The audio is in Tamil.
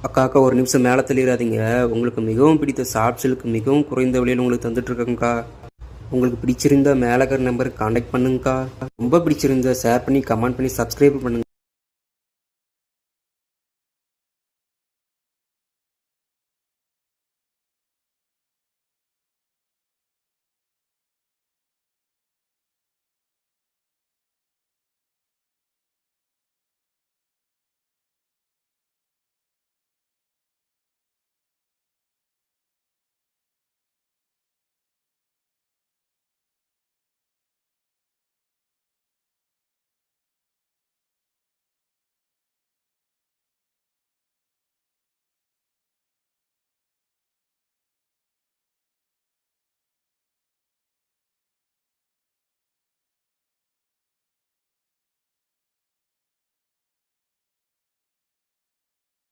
அக்கா அக்கா ஒரு நிமிஷம் மேலே தள்ளிடாதீங்க. உங்களுக்கு மிகவும் பிடித்த சாஃப்ட் சில்க் மிகவும் குறைந்த விலையில் உங்களுக்கு தந்துட்டுருக்கேங்க்கா. உங்களுக்கு பிடிச்சிருந்தா மேலே இருக்கிற நம்பருக்கு காண்டாக்ட் பண்ணுங்கக்கா. ரொம்ப பிடிச்சிருந்தா ஷேர் பண்ணி கமெண்ட் பண்ணி சப்ஸ்கிரைப் பண்ணுங்க.